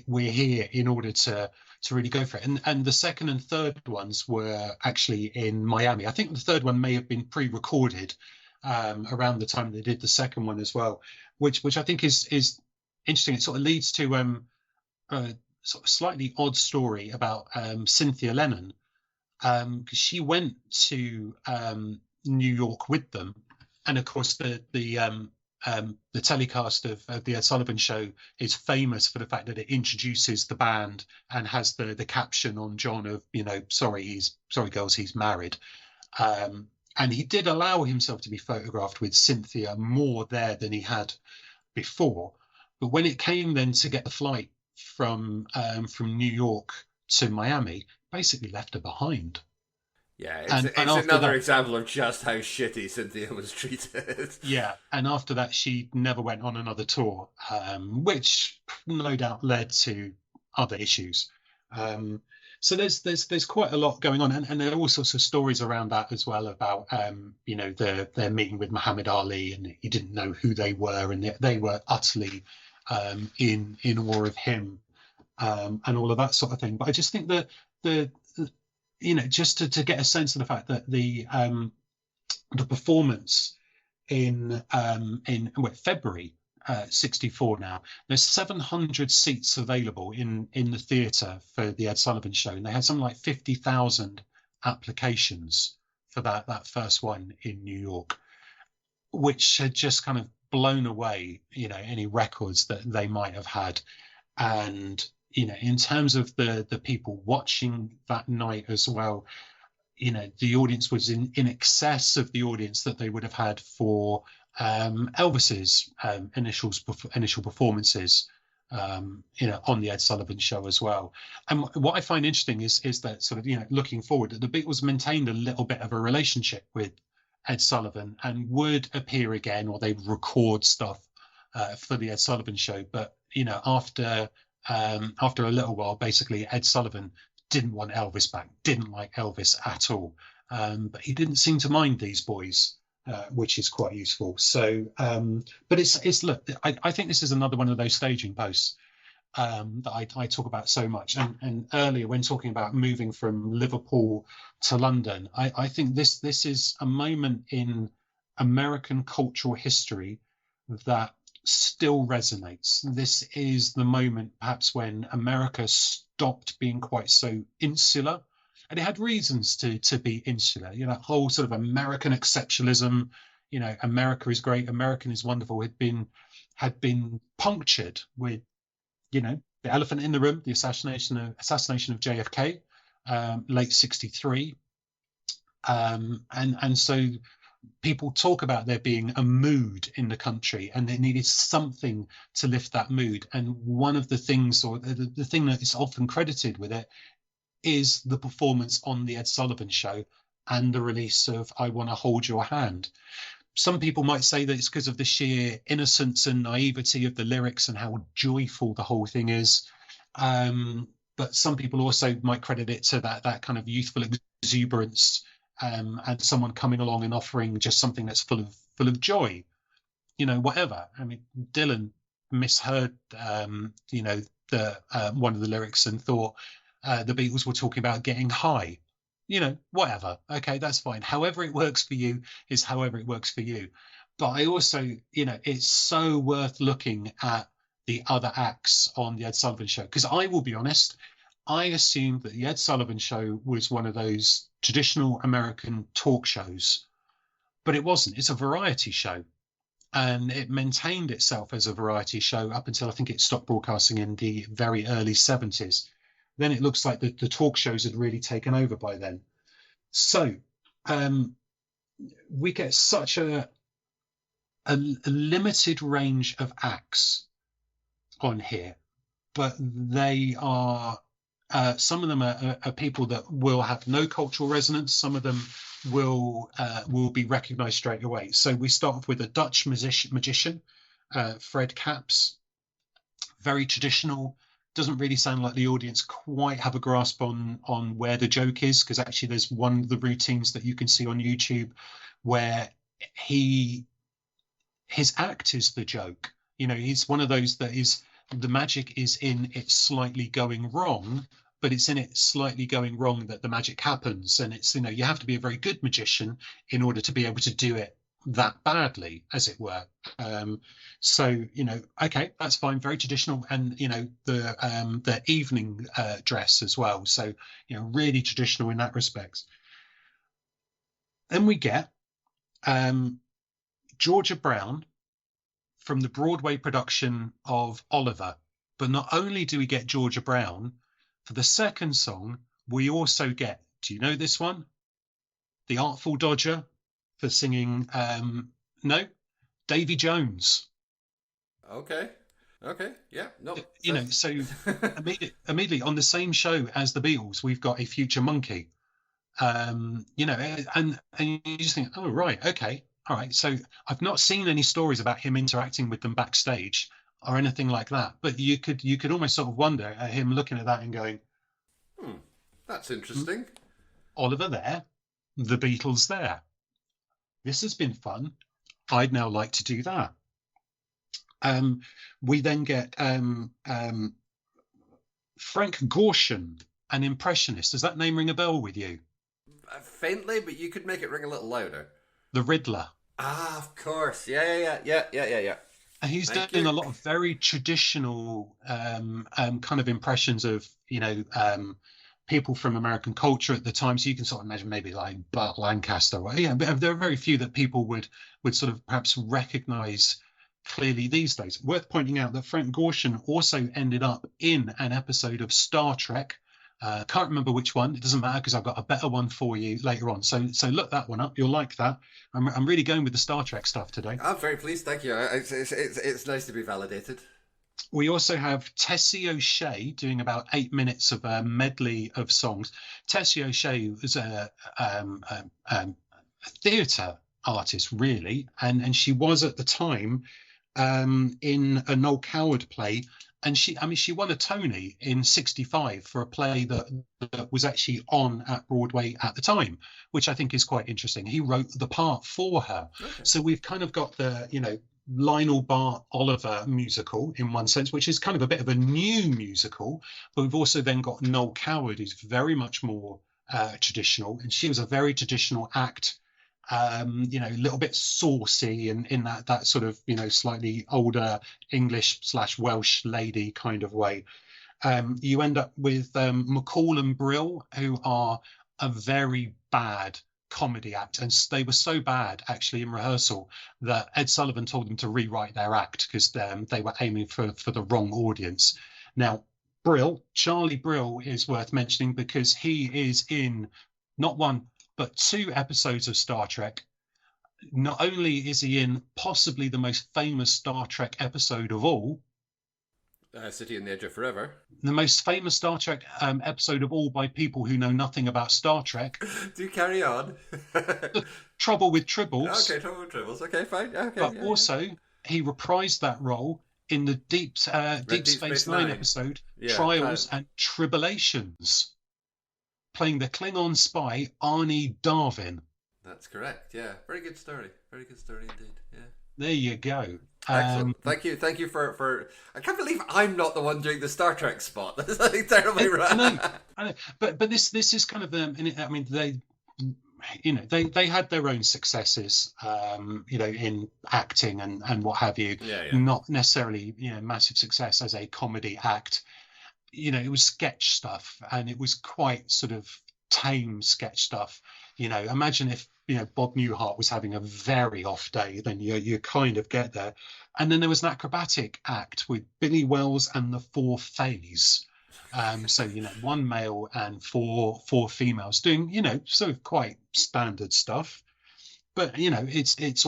We're here in order to really go for it. And the second and third ones were actually in Miami. I think the third one may have been pre-recorded around the time they did the second one as well, which I think is interesting. It sort of leads to a sort of slightly odd story about Cynthia Lennon. because she went to New York with them, and of course the telecast of the Ed Sullivan Show is famous for the fact that it introduces the band and has the caption on John of, sorry girls, he's married. And he did allow himself to be photographed with Cynthia more there than he had before. But when it came then to get the flight from New York to Miami, basically left her behind. Yeah, And it's after another that, example of just how shitty Cynthia was treated. yeah, and after that, she never went on another tour, which no doubt led to other issues. So there's quite a lot going on, and there are all sorts of stories around that as well about their meeting with Muhammad Ali, and he didn't know who they were, and they were utterly in awe of him, and all of that sort of thing. But I just think that the just to get a sense of the fact that the performance in February 64 now, there's 700 seats available in the theatre for the Ed Sullivan Show, and they had something like 50,000 applications for that first one in New York, which had just kind of blown away any records that they might have had. And in terms of the people watching that night as well, the audience was in excess of the audience that they would have had for Elvis's initial performances, on the Ed Sullivan Show as well. And what I find interesting is that sort of, looking forward, that the Beatles maintained a little bit of a relationship with Ed Sullivan and would appear again, or they'd record stuff for the Ed Sullivan Show. But, after a little while, basically, Ed Sullivan didn't want Elvis back, didn't like Elvis at all. But he didn't seem to mind these boys, which is quite useful. So, but look, I think this is another one of those staging posts that I talk about so much. And earlier, when talking about moving from Liverpool to London, I think this is a moment in American cultural history that still resonates. This is the moment perhaps when America stopped being quite so insular, and it had reasons to be insular. That whole sort of American exceptionalism, America is great, American is wonderful, had been punctured with the elephant in the room, the assassination of JFK, late 63, and so people talk about there being a mood in the country, and they needed something to lift that mood. And one of the things, or the thing that is often credited with it, is the performance on the Ed Sullivan Show and the release of I Want to Hold Your Hand. Some people might say that it's because of the sheer innocence and naivety of the lyrics and how joyful the whole thing is. But some people also might credit it to that kind of youthful exuberance, and someone coming along and offering just something that's full of joy, whatever. I mean, Dylan misheard, the one of the lyrics and thought the Beatles were talking about getting high. Whatever. Okay, that's fine. However it works for you is however it works for you. But I also, it's so worth looking at the other acts on the Ed Sullivan Show, because I will be honest, I assumed that the Ed Sullivan Show was one of those traditional American talk shows, but it wasn't. It's a variety show, and it maintained itself as a variety show up until I think it stopped broadcasting in the very early 70s. Then it looks like the talk shows had really taken over by then. So we get such a limited range of acts on here, but they are some of them are people that will have no cultural resonance. Some of them will be recognized straight away. So we start off with a Dutch magician, Fred Kaps, very traditional. Doesn't really sound like the audience quite have a grasp on where the joke is, because actually there's one of the routines that you can see on YouTube where his act is the joke. He's one of those that is, the magic is in it slightly going wrong, but it's in it slightly going wrong that the magic happens. And it's, you have to be a very good magician in order to be able to do it that badly, as it were. So, okay, that's fine, very traditional. And the evening dress as well, so really traditional in that respect. Then we get Georgia Brown from the Broadway production of Oliver. But not only do we get Georgia Brown, for the second song, we also get, do you know this one? The Artful Dodger for singing, no, Davy Jones. Okay. Okay. Yeah. No. So immediately on the same show as the Beatles, we've got a future monkey. And you just think, oh, right, okay. All right. So I've not seen any stories about him interacting with them backstage or anything like that. But you could almost sort of wonder at him looking at that and going, that's interesting. Oliver there, the Beatles there. This has been fun. I'd now like to do that. We then get Frank Gorshin, an impressionist. Does that name ring a bell with you? Faintly, but you could make it ring a little louder. The Riddler. Ah, of course. Yeah. And he's doing a lot of very traditional kind of impressions of, people from American culture at the time. So you can sort of imagine maybe like Burt Lancaster. But there are very few that people would sort of perhaps recognize clearly these days. Worth pointing out that Frank Gorshin also ended up in an episode of Star Trek. Can't remember which one. It doesn't matter because I've got a better one for you later on. So look that one up. You'll like that. I'm really going with the Star Trek stuff today. I'm very pleased. Thank you. It's nice to be validated. We also have Tessie O'Shea doing about 8 minutes of a medley of songs. Tessie O'Shea was a theatre artist, really, and she was at the time in a Noel Coward play. And she won a Tony in '65 for a play that was actually on at Broadway at the time, which I think is quite interesting. He wrote the part for her. Okay. So we've kind of got the, Lionel Bart Oliver musical in one sense, which is kind of a bit of a new musical. But we've also then got Noel Coward, who's very much more traditional. And she was a very traditional act. A little bit saucy and in that sort of, slightly older English/Welsh lady kind of way. You end up with McCall and Brill, who are a very bad comedy act. And they were so bad, actually, in rehearsal that Ed Sullivan told them to rewrite their act because they were aiming for the wrong audience. Now, Charlie Brill is worth mentioning because he is in not one, but 2 episodes of Star Trek. Not only is he in possibly the most famous Star Trek episode of all, City on the Edge of Forever. The most famous Star Trek episode of all by people who know nothing about Star Trek. Do carry on. Trouble with Tribbles. Okay, Trouble with Tribbles. Okay, fine. Okay, but also, he reprised that role in the Deep Space Nine episode, Trials and Tribulations, playing the Klingon spy Arnie Darwin. That's correct. Yeah, very good story. Very good story indeed. Yeah. There you go. Excellent. Thank you for. I can't believe I'm not the one doing the Star Trek spot. That's like terribly right. I know. But this is kind of I mean they had their own successes, in acting and what have you. Yeah. Not necessarily massive success as a comedy act. It was sketch stuff, and it was quite sort of tame sketch stuff. Imagine if Bob Newhart was having a very off day, then you kind of get there. And then there was an acrobatic act with Billy Wells and the 4 Fays. So 1 male and four females doing sort of quite standard stuff. But it's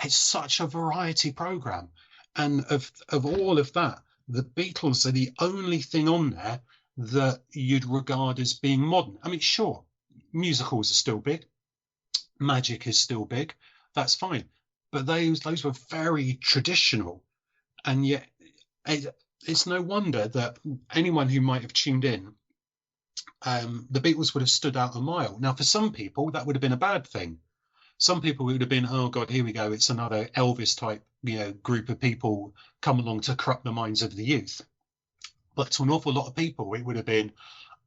such a variety program, and of all of that, the Beatles are the only thing on there that you'd regard as being modern. I mean, sure, musicals are still big, magic is still big, that's fine, but those were very traditional. And yet it's no wonder that anyone who might have tuned in, the Beatles would have stood out a mile. Now, for some people, that would have been a bad thing. Some people would have been, oh God, here we go, it's another Elvis type group of people come along to corrupt the minds of the youth. But to an awful lot of people, it would have been,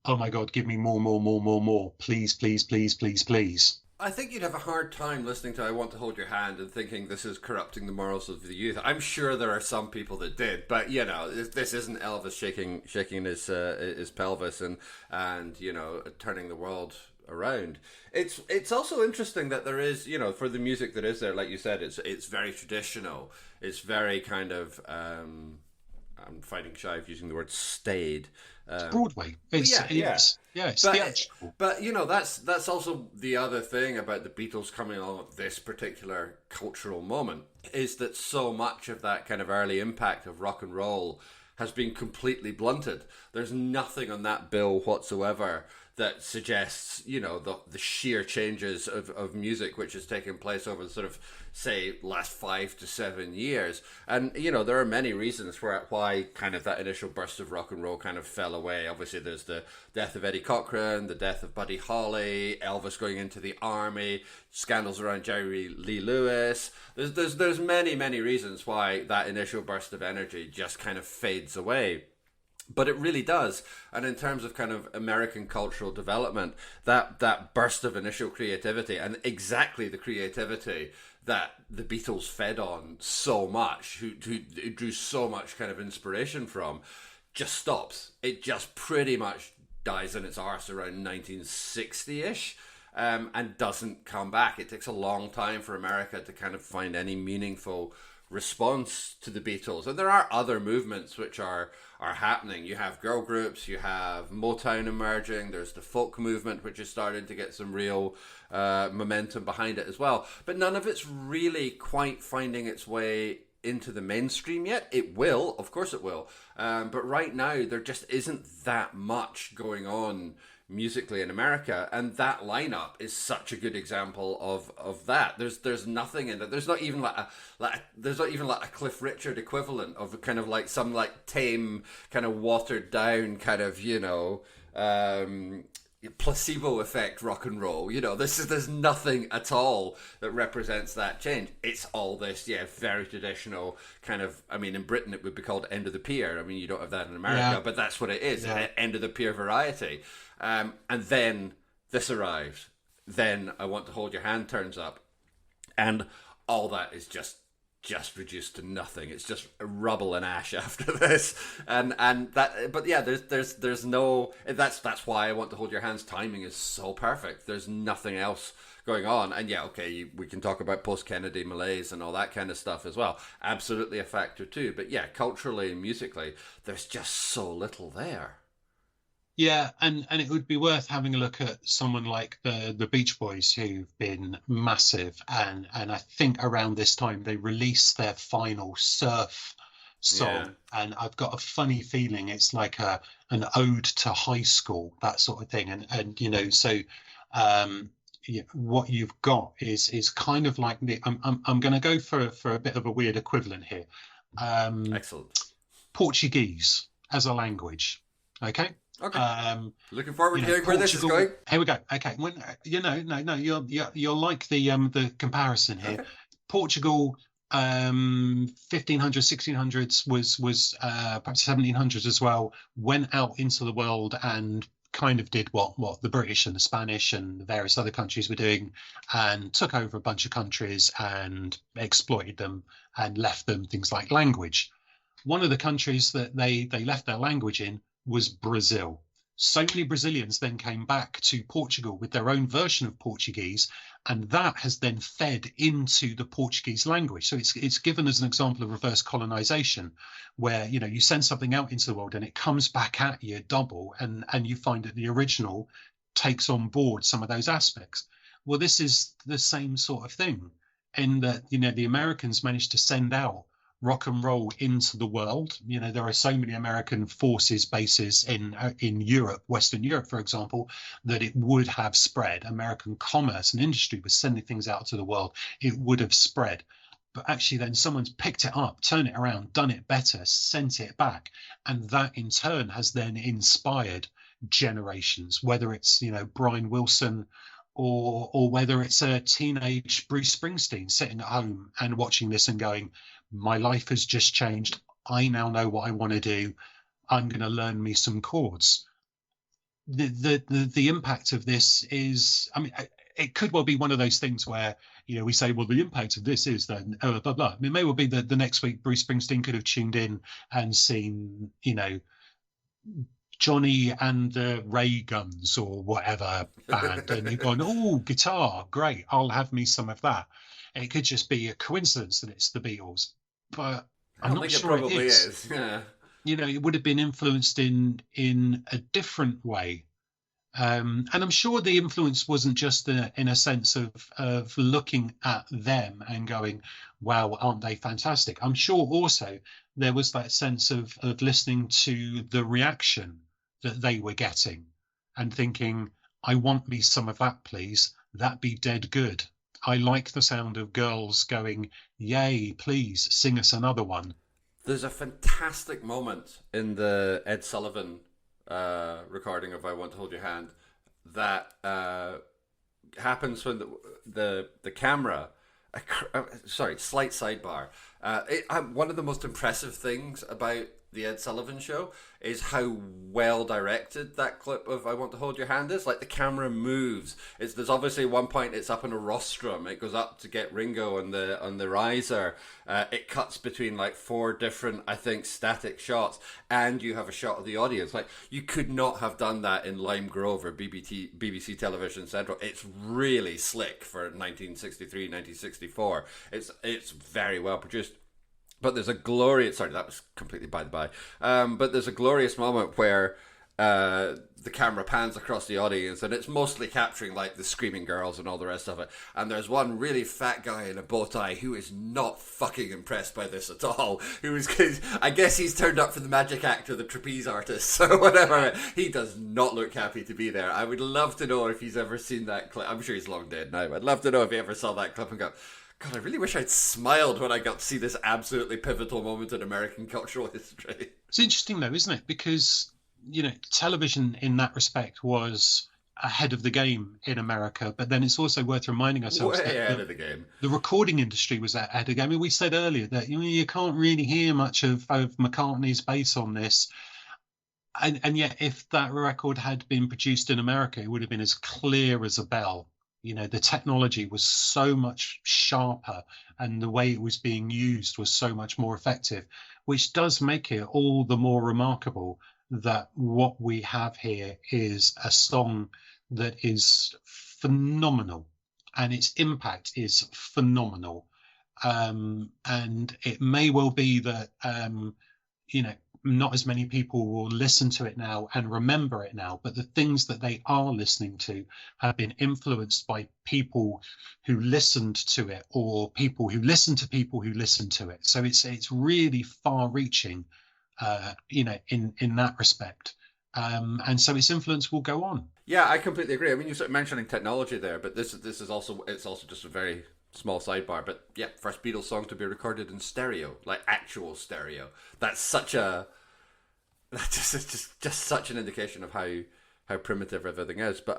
oh my God, give me more, please, please, please, please, please. I think you'd have a hard time listening to "I Want to Hold Your Hand" and thinking this is corrupting the morals of the youth. I'm sure there are some people that did, but you know, this isn't Elvis shaking his pelvis and you know, turning the world around. It's also interesting that there is, you know, for the music that is there, like you said, it's very traditional. It's very kind of I'm fighting shy of using the word staid. It's Broadway. Yeah. It's But theatrical. but you know, that's also the other thing about the Beatles coming along at this particular cultural moment, is that so much of that kind of early impact of rock and roll has been completely blunted. There's nothing on that bill whatsoever that suggests, you know, the sheer changes of music which has taken place over the sort of, say, last 5 to 7 years. And, you know, there are many reasons for why kind of that initial burst of rock and roll kind of fell away. Obviously, there's the death of Eddie Cochran, the death of Buddy Holly, Elvis going into the army, scandals around Jerry Lee Lewis. There's many reasons why that initial burst of energy just kind of fades away. But it really does. And in terms of kind of American cultural development, that burst of initial creativity, and exactly the creativity that the Beatles fed on so much, who drew so much kind of inspiration from, just stops. It just pretty much dies in its arse around 1960-ish. And doesn't come back. It takes a long time for America to kind of find any meaningful response to the Beatles. And there are other movements which are happening. You have girl groups, you have Motown emerging, there's the folk movement which is starting to get some real momentum behind it as well. But none of it's really quite finding its way into the mainstream yet. It will, of course it will. But right now there just isn't that much going on musically in America, and that lineup is such a good example of that. There's nothing in it. There's not even like a Cliff Richard equivalent of kind of like some like tame kind of watered down kind of, you know, placebo effect rock and roll. You know, there's nothing at all that represents that change. It's all this, yeah, very traditional kind of, I mean, in Britain it would be called end of the pier. I mean, you don't have that in America, but that's what it is, end of the pier variety. And then this arrives. Then I Want to Hold Your Hand turns up, and all that is just reduced to nothing. It's just rubble and ash after this, and that. But yeah, there's no. That's why I Want to Hold Your Hand's timing is so perfect. There's nothing else going on, and yeah, okay, we can talk about post-Kennedy malaise and all that kind of stuff as well. Absolutely a factor too. But yeah, culturally and musically, there's just so little there. Yeah, and it would be worth having a look at someone like the Beach Boys, who've been massive, and I think around this time they released their final surf song, and I've got a funny feeling it's like an ode to high school, that sort of thing, and you know, so what you've got is kind of like I'm going to go for a bit of a weird equivalent here. Excellent. Portuguese as a language, okay. Okay. Looking forward to hearing where this is going. Here we go. Okay. When no, you're like the comparison here. Okay. Portugal, 1500s, 1600s was perhaps 1700s as well. Went out into the world and kind of did what the British and the Spanish and the various other countries were doing, and took over a bunch of countries and exploited them and left them things like language. One of the countries that they left their language in was Brazil. So many Brazilians then came back to Portugal with their own version of Portuguese, and that has then fed into the Portuguese language. So it's given as an example of reverse colonization, where you send something out into the world and it comes back at you double, and you find that the original takes on board some of those aspects. Well, this is the same sort of thing, in that the Americans managed to send out rock and roll into the world. There are so many American forces bases in Europe, Western Europe, for example, that it would have spread. American commerce and industry was sending things out to the world. It would have spread. But actually then someone's picked it up, turned it around, done it better, sent it back. And that in turn has then inspired generations, whether it's, Brian Wilson or whether it's a teenage Bruce Springsteen sitting at home and watching this and going, my life has just changed. I now know what I want to do. I'm going to learn me some chords. The impact of this is, it could well be one of those things where, we say, well, the impact of this is then blah blah blah. I mean, it may well be that the next week Bruce Springsteen could have tuned in and seen, Johnny and the Ray Guns or whatever band, and you're going, oh, guitar, great, I'll have me some of that. It could just be a coincidence that it's the Beatles, but I'm not sure it probably is. is. Yeah. It would have been influenced in a different way. And I'm sure the influence wasn't just in a sense of looking at them and going, wow, aren't they fantastic? I'm sure also there was that sense of listening to the reaction that they were getting and thinking, I want me some of that, please. That'd be dead good. I like the sound of girls going, yay, please sing us another one. There's a fantastic moment in the Ed Sullivan recording of "I Want to Hold Your Hand" that happens when the camera. Sorry, slight sidebar. One of the most impressive things about the Ed Sullivan Show is how well directed that clip of "I Want to Hold Your Hand" is. Like, the camera moves. There's obviously one point it's up in a rostrum. It goes up to get Ringo on the riser. It cuts between like 4 different, I think, static shots, and you have a shot of the audience. Like, you could not have done that in Lime Grove or BBC Television Central. It's really slick for 1963, 1964. It's very well produced. But there's a glorious... Sorry, that was completely by the by. But there's a glorious moment where the camera pans across the audience, and it's mostly capturing like the screaming girls and all the rest of it. And there's one really fat guy in a bow tie who is not fucking impressed by this at all. I guess he's turned up for the magic act or the trapeze artist or whatever. He does not look happy to be there. I would love to know if he's ever seen that clip. I'm sure he's long dead now. I'd love to know if he ever saw that clip and go, God, I really wish I'd smiled when I got to see this absolutely pivotal moment in American cultural history. It's interesting, though, isn't it? Because, television in that respect was ahead of the game in America, but then it's also worth reminding ourselves way ahead of the game. The recording industry was ahead of the game. I mean, we said earlier that you can't really hear much of McCartney's bass on this. And yet, if that record had been produced in America, it would have been as clear as a bell. The technology was so much sharper and the way it was being used was so much more effective, which does make it all the more remarkable that what we have here is a song that is phenomenal and its impact is phenomenal. And it may well be that, not as many people will listen to it now and remember it now, but the things that they are listening to have been influenced by people who listened to it or people who listened to people who listened to it. So it's really far reaching, in that respect. And so its influence will go on. Yeah, I completely agree. I mean, you're sort of mentioning technology there, but this is also just a very small sidebar. But yeah, first Beatles song to be recorded in stereo, like actual stereo. That's just such an indication of how primitive everything is. But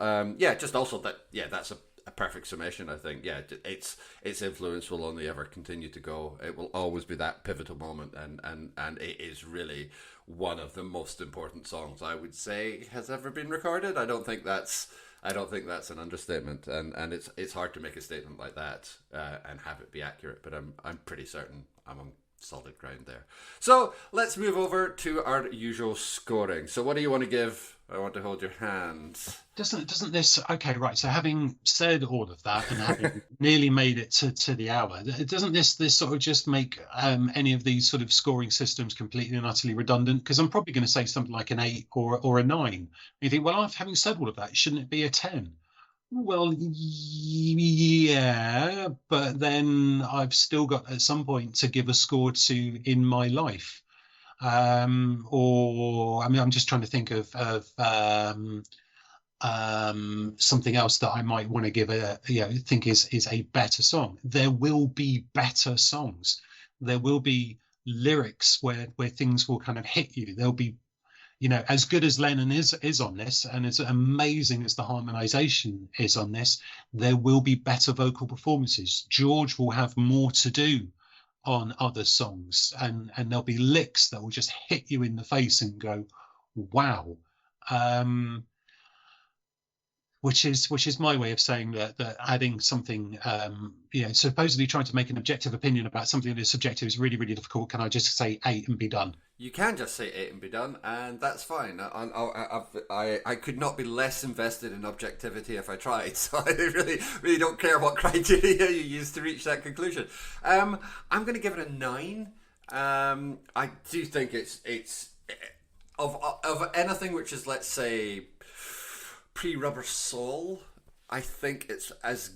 just also that's a perfect summation. I think its influence will only ever continue to go. It will always be that pivotal moment, and it is really one of the most important songs I would say has ever been recorded. I don't think that's an understatement, and it's hard to make a statement like that and have it be accurate. But I'm pretty certain I'm on solid ground there. So let's move over to our usual scoring. So what do you want to give I Want to Hold Your Hand? Doesn't this... Okay, right. So having said all of that and having nearly made it to the hour, doesn't this sort of just make any of these sort of scoring systems completely and utterly redundant? Because I'm probably going to say something like an 8 or a 9. And you think, well, having said all of that, shouldn't it be a 10? Well, yeah, but then I've still got at some point to give a score to In My Life. Or I mean, I'm just trying to think of something else that I might want to give think is a better song. There will be better songs. There will be lyrics where things will kind of hit you. There'll be, as good as Lennon is on this, and as amazing as the harmonization is on this, there will be better vocal performances. George will have more to do on other songs, and there'll be licks that will just hit you in the face and go, wow. which is my way of saying that adding something, supposedly trying to make an objective opinion about something that is subjective is really, really difficult. Can I just say 8 and be done? You can just say 8 and be done, and that's fine. I could not be less invested in objectivity if I tried, so I really don't care what criteria you use to reach that conclusion. I'm going to give it a 9. I do think it's of anything which is, let's say, pre-Rubber Soul, I think it's as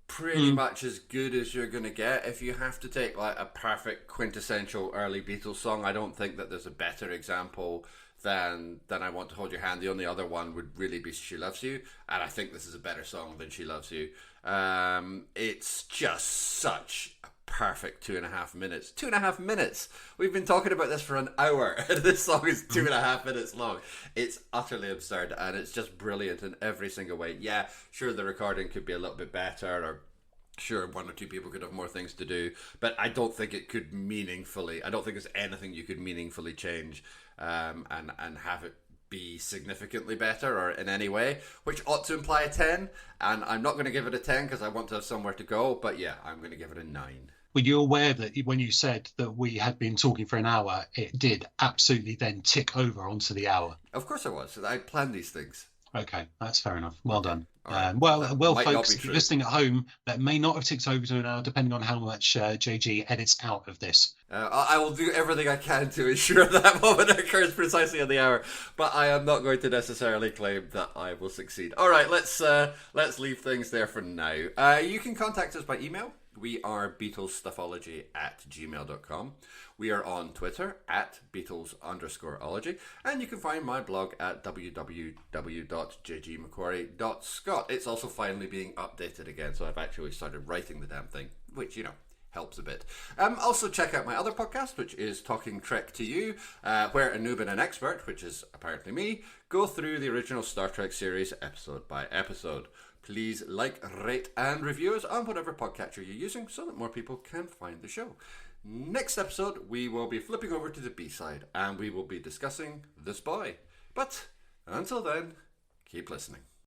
pretty much as good as you're going to get. If you have to take like a perfect quintessential early Beatles song, I don't think that there's a better example than I Want to Hold Your Hand. The only other one would really be She Loves You, and I think this is a better song than She Loves You. It's just such a perfect 2.5 minutes. 2.5 minutes! We've been talking about this for an hour, and this song is 2.5 minutes long. It's utterly absurd, and it's just brilliant in every single way. Yeah, sure, the recording could be a little bit better, or sure, one or two people could have more things to do, but I don't think it could meaningfully, I don't think there's anything you could meaningfully change and have it be significantly better or in any way, which ought to imply a 10, and I'm not going to give it a 10 because I want to have somewhere to go, but yeah, I'm going to give it a 9. Were you aware that when you said that we had been talking for an hour, it did absolutely then tick over onto the hour? Of course I was. I planned these things. Okay, that's fair enough. Well done. Right. Well, folks listening at home, that may not have ticked over to an hour, depending on how much JG edits out of this. I will do everything I can to ensure that moment occurs precisely on the hour, but I am not going to necessarily claim that I will succeed. All right, let's leave things there for now. You can contact us by email. We are BeatlesStuffology@gmail.com. We are on Twitter @Beatles_ology. And you can find my blog at www.jgmcquarrie.scot. It's also finally being updated again, so I've actually started writing the damn thing, which, helps a bit. Also check out my other podcast, which is Talking Trek to You, where a noob and an expert, which is apparently me, go through the original Star Trek series episode by episode. Please like, rate, and review us on whatever podcatcher you're using so that more people can find the show. Next episode, we will be flipping over to the B-side, and we will be discussing This Boy. But until then, keep listening.